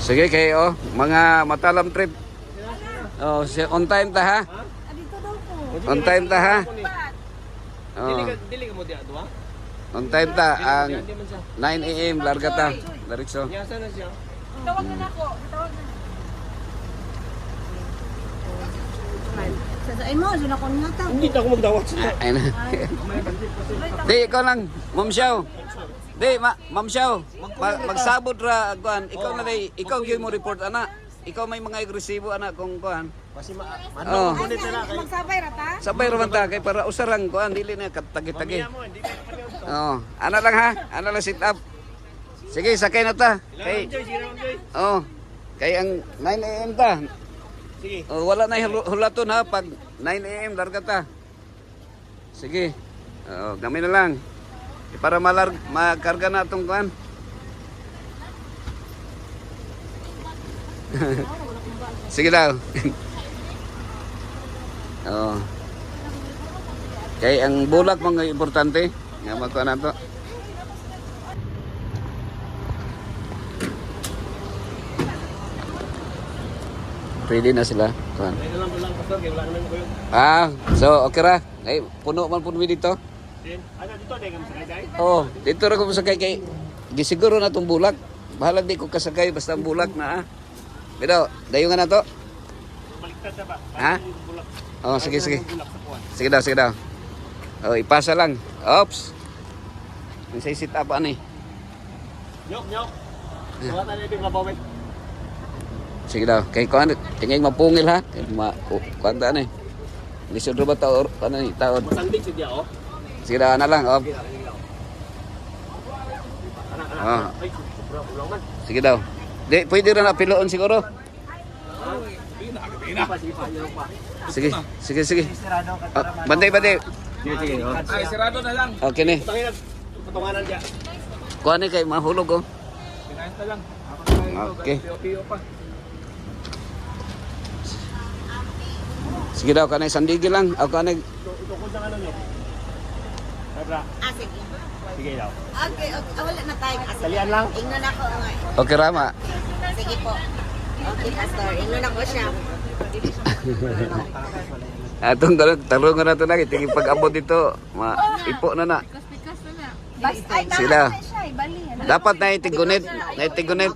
Sige kayo, mga matalam trip. Oh, on time ta ha? Dito daw po. On time ta ha? Oh, Dili ka mo diya duwa? on time ta ang 9 AM larga ta. Diretso. Yasa na siya. Tawag na ako. Tawag na. Sasain mo, sila ko nga ta. Hindi ako magdawat siya. Ay na. Di ikaw lang, Ma'am Xiao. Di, Ma'am Xiao. Magsabot ra kuan. Ikaw na dai, ikaw gyud mo report ana. Ikaw may mga agresibo ana kung kuan. Kasi Oh. kunin na kay. Magsabay rata. Sabay ra man ta kay para usarang kuan dili na katagi-tagi. Mo, hindi ka kapaliw. Oh, ana lang ha. Ana lang sit up. Sige, sakay na ta. Kay oh, kay ang 9 AM ta. Sige. Oh, wala na hulaton ha pag 9 AM larga ta. Sige. Oh, gamay na lang. Para makarga na itong kuan. Sige daw. Oh. Kay ang bulak mga importante. Nga magkuhan na to. Ready na sila. Kuhan. Ay lang pastor, kay wala naman ko yung. Ah, so okay ra. Ay, puno man pud mi dito. Ano dito dai kami sakay dai? Oh, dito ra ko masakay kay gisiguro na tong bulak. Bahala di ko kasakay basta ang bulak na. Pero dayungan na to. Baliktad na ba? Ha? Bulak. Oh, sige sige. Bulak sa kuwan. Sige daw, sige daw. Oh, ipasa lang. Oops. May say sit up ani. Nyok, nyok. Wala na ibig mabawit. Sige daw. Kay kuan tingay mapungil ha. Kay kuan ta ani. Lisod ba taon ano ni taon. Masandig si dia oh. Sige daw na lang. Oh. Anak. Ay, sobra ulang man. Sige daw. Di pwede ra na piloon siguro. Sige pa, yun pa. Sige, sige, sige. Sirado ka. Oh, bantay, bantay. Sige, sige. Ay, sirado na lang. Okay ni. Tangina, patunganan dia. Kuan ni kay mahulog oh. Kinain ta lang. Okay. Piyo pa. Sige daw kanay sandigi lang. Ako kanay Ito ko ano niyo. Ay, bra. Sige. Sige daw. Okay, wala na tayo. Talian lang. Ingnon ako nga. okay rama. Sige po. Okay, pastor. Ingnon ako siya. Atong tarungan na to lagi tingin pag-abot dito, ipo na na. Basta ay Sila. siya, bali. Dapat na itigunit, na itigunit.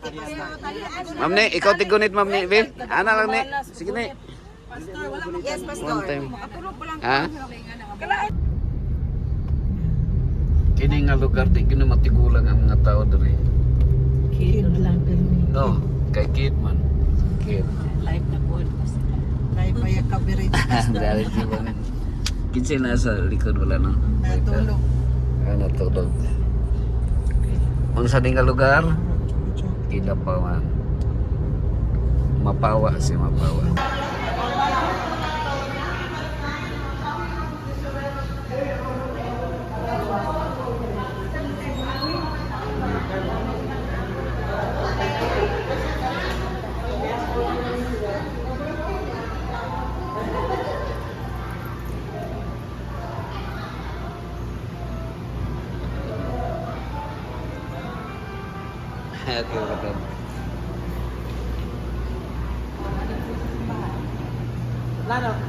Ma'am ni, ikaw tigunit ma'am ni, Bill. Ana lang ni. Sige ni. Yes, pastor. One time. Ha? Kini nga lugar di gina matigulang ang mga tao diri. Kid lang pero No, kay kid man. Kid. live na po. Live pa yung coverage. Dari jiwa. Kinsa nasa likod wala no. Natulog. Natulog. Ang sa nga lugar, Kidapawan. Mapawa si Mapawa. Okay, betul.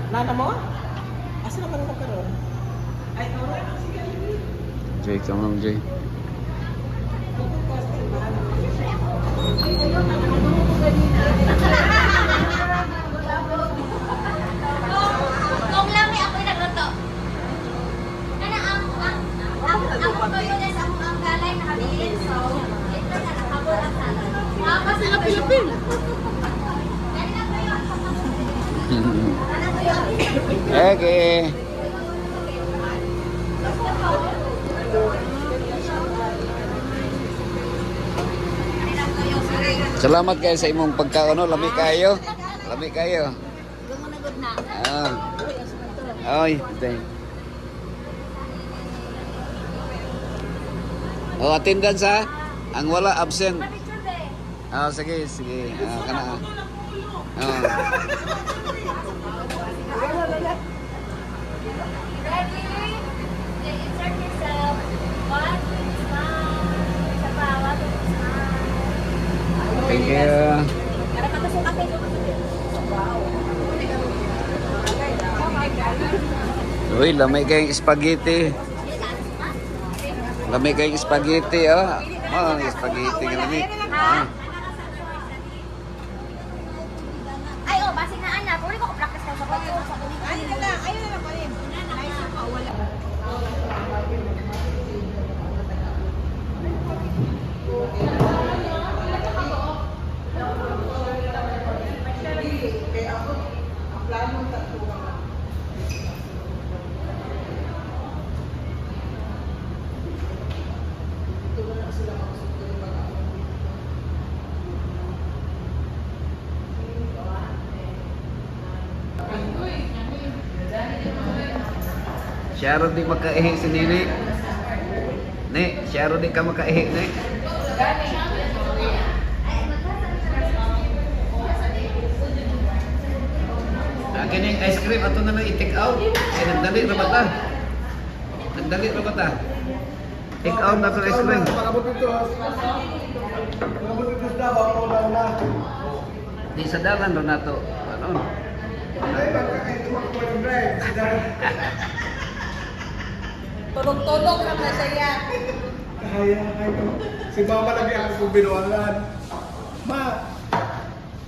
Nana mo? Asa na ba ka ron? Ay, Jay, kamu Jay. Kung lang may ako'y nagluto. Kana ang toyo na sa ang galay na kabilin. So, ito na nakabol ang salad. Kasi nga Pilipin. Okay. Salamat kayo sa imong pagkaon, no? Lami kayo. Lami kayo. Gumunagod na. Ay, thank. Oh, attendance ha? Ang wala absent. Sige, sige. Kana. Ready? Insert yourself. 1, 2, 3, 4, 5, 6, 7, 8, 9, 10. Uy, lamay kayong spaghetti. Lamay kayong spaghetti, oh. Oh, spaghetti ka lamay. Ah. Ay, oh, basi na anak. Pwede ko practice ka sa pagkakas sa kulit. Ayun na lang pa rin. Nice na pa, wala. Siya rin di makaihi si Nini. Ne, siya rin di ka makaihi, ne. Akin yung ice cream, ato na lang i-take out. Kasi nagdali ra ba ta? Nagdali ra ba ta? Take out na ito ice cream. Di sa dalan ro na to. Ano? Tulog-tulog lang na siya. Kaya. Si mama lagi ako kung binuangan. Ma,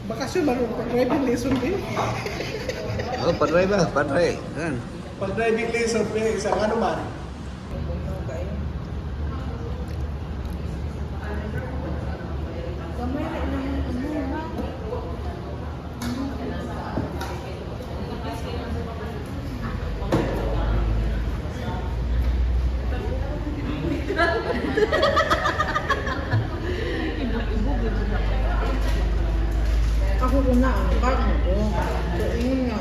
bakasyon marunong driving lesson din. Oh, padray ba? Padray. Yan. Pag driving lesson din, isang ano man. Ako ko na ang bag mo ko. So, yun nga.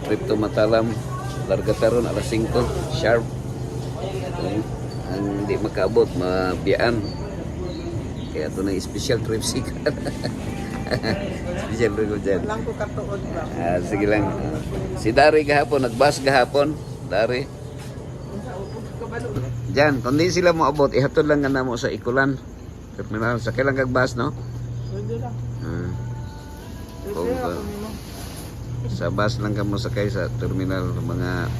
Trip to Matalam. Larga taron alas 5 sharp. Okay. Ang hindi makaabot, mabiyaan. Kaya ito na special trip sikat. Special trip ko dyan. Lang ko katuod lang. Sige lang. Si Dari kahapon, nag-bus kahapon. Dari. Diyan, kung di sila mo abot, ihatod lang nga na mo sa Ikulan. Terminal, sakay lang kag-bus, no? Pwede lang. Kung, sa bus lang ka mo sakay sa terminal, mga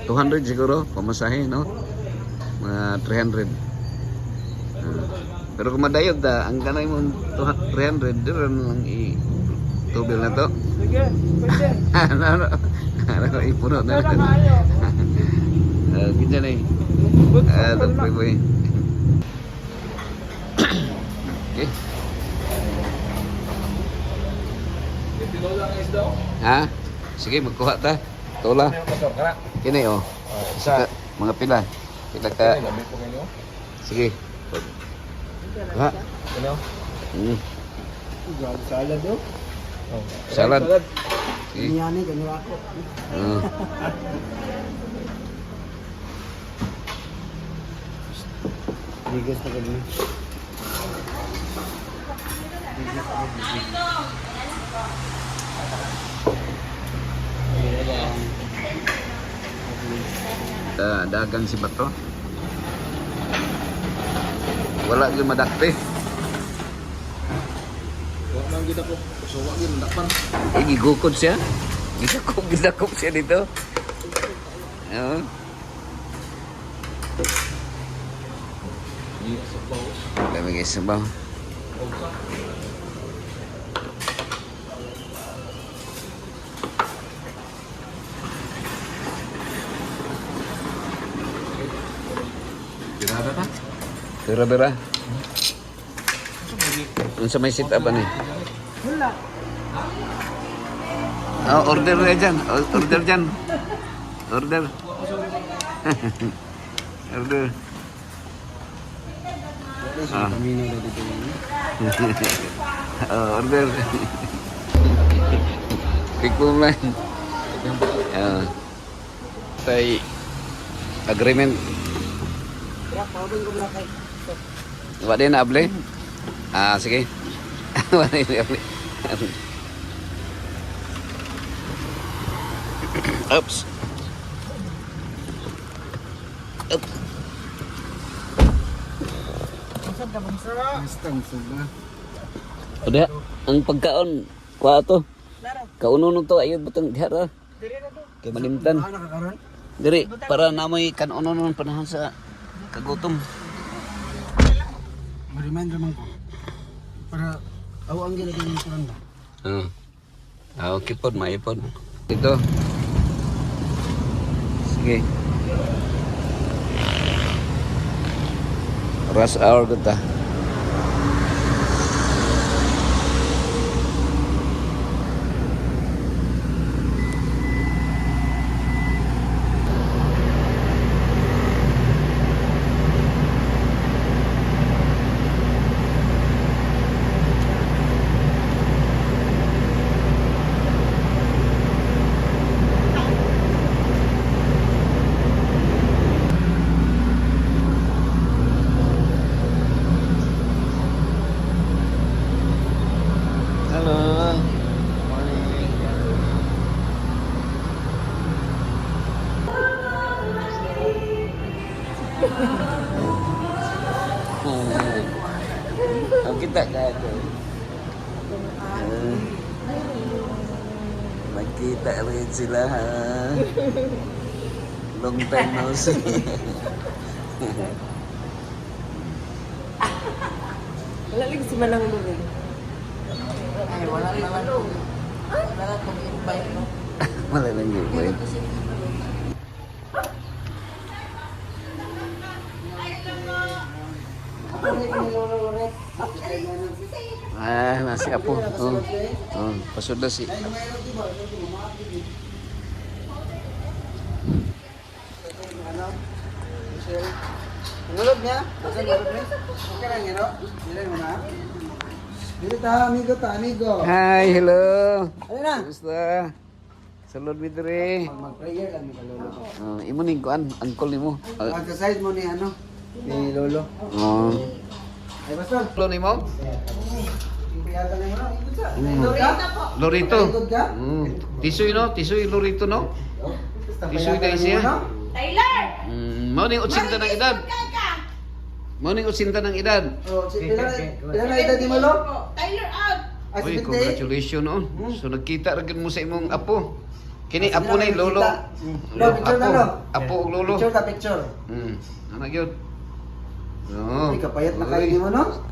200 siguro, pamasahe, no? Mga 300. Pero kung madayog da, ang ganay mo 300, doon lang i-tubil na to. Sige, pwede. Ano, ipuno na. Kaya kayo. Ganyan eh. Boy. Okay. Ha? Sige, magkuha ta. Tola. Kini oh. Isa. Mga pila. Pila ka. Sige. Ha? Salad do? Salad. Sige. Niyani, ganyan ako. Bigas na ganyan. Dagang si Bato. Wala gyud madakte. Huwag nang gina ko. So, huwag yun, nakpan. Gigukod siya. Gidakop siya dito. Oo. Kami guys, sabaw. Birada ta? Bira-bira. Ano sa may sit up ano eh? Wala. Order na dyan. Order dyan. Order. Order. Order. Quick boom lang. Tay agreement. Wala din na able? Sige. Wala din na able. Oops. Up. Saan ka bang sara? Mustang suga. O diha, ang pagkaon, kuha to. Kauno nung to, ayun butang diha ra. Kay malimtan. Diri, para namoy kanuno nung panahon sa kagutom. Ma-remind naman ko. Para ang ginagawa ng Quran ba? Okay po, maipon. Ito. Sige. Rush hour kita. Halo. Morning. Kita kata. Magkita rin sila ha. Long time no see. Wala lang si Manang Lugay. Ay, wala naman. Wala lang kung invite mo. Wala lang yun, boy. Nasi apo. Pasod na si. Nulog niya? Okay lang yun, no? Dili mo na? Dili ta, amigo. Hi, hello. Ano na? Kumusta? Salud mi dire. Mag-prayer lang ni Lolo. Imo ning kuan, uncle nimo. Exercise mo ni ano? Ni Lolo. Ay, basta. Lolo nimo? Ipiyata na mo na. Ikot sa. Lorito. Ikot ka? Tisoy no? Tisoy Lorito no? Tisoy dai siya. Tyler! Mao ning 80 ng edad. Mao ning 80 ng edad. Oh, ilan na edad ni Lolo? Tyler out! Ay, Uy, 70. congratulations no. So nagkita ra gid mo sa imong apo. Kini apo ni lolo. Picture na, no? Apo ug lolo. Picture ka, picture. Ana gyud. No. Ay, kapayat na kayo ni mo, no?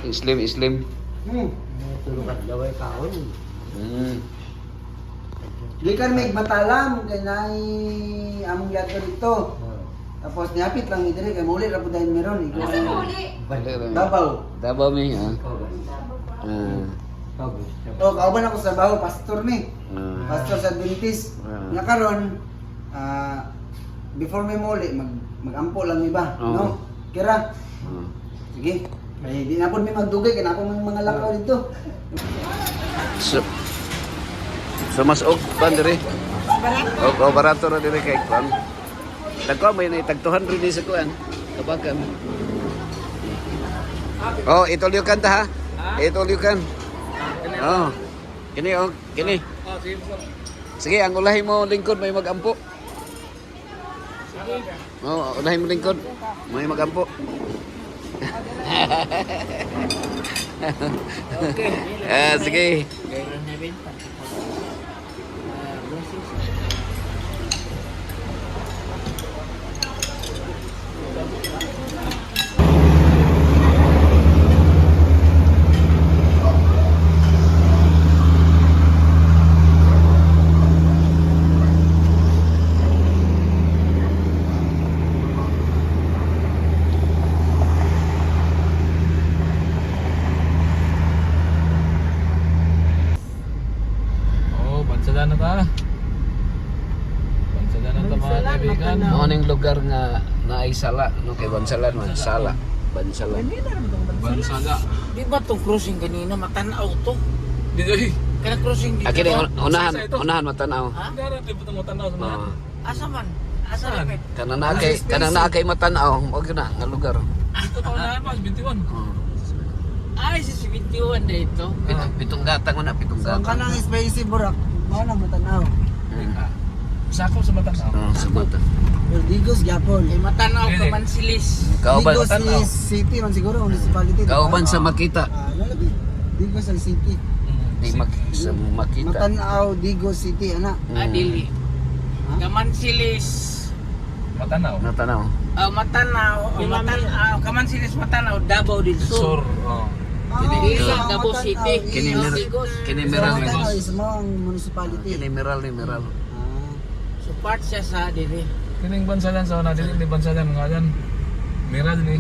Slim. Tulungan laway kaon. Mm. Di kan may matalam kay nay among yato dito. Tapos niapit lang ni dire kay muli ra pud dayon meron. Asa mo uli? Davao. Davao mi ha. Oh, kauban ako sa Davao, pastor ni. Pastor sa Adventist. Nga karon before may muli magampo lang mi ba, no? Kira. Sige. Ay di na pud mi magdugay kay na ako mga lakaw dito. So mas og pan dire. Og barato ra dire kay kwan. Tagko may nay tag 200 ni sa kuan. Kabakan. Oh, itulyukan ta ha. Itulyukan. Oh. Kini oh, kini. Sige, ang ulahi mo lingkod may magampo. Oh, ulahi mo lingkod may magampo. Okay. Sige. Bansalan na ta. Bansalan na ta mga kaibigan. Morning lugar nga naay sala no kay Bansalan man sala. Bansalan. Bansala. Di ba itong crossing kanina matanaw to? Dito eh. Kaya crossing dito. Akini unahan Sa ito? unahan matanaw. Darat di ba matanaw sa mga? Oh. Asa man? Asa Saan? man? Kanang na kay matanaw, og na nga lugar. Ito taon na pa 21. Ay, si 71 na ito. Pitong gatang na pitong So, ang gatang. kanang space burak. Mao na matanaw. Sakop sa mata. Oh, sa mata. Digos gyapon. Matanaw Dili. ka man silis. Kauban, Digos is city man siguro, municipality. kauban sa makita. Nalabi. Digos ang city. Di sa makita. Matanaw, Digos City, ana. Dili. Kaman silis. Matanaw. Natanaw. Matanaw, kaman silis matanaw, Davao del Sur. Sur. Oh. Dili Ito. sa Davao City. Kini Digos. meral Matanaw is mga municipality. Kini meral. So part siya sa dili. Kining bansalan sa una, dili ni bansalan nga yan. Meral ni.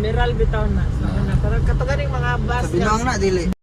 Meral bitaw na. Pero katuganing mga bus Sa Binuang na, dili.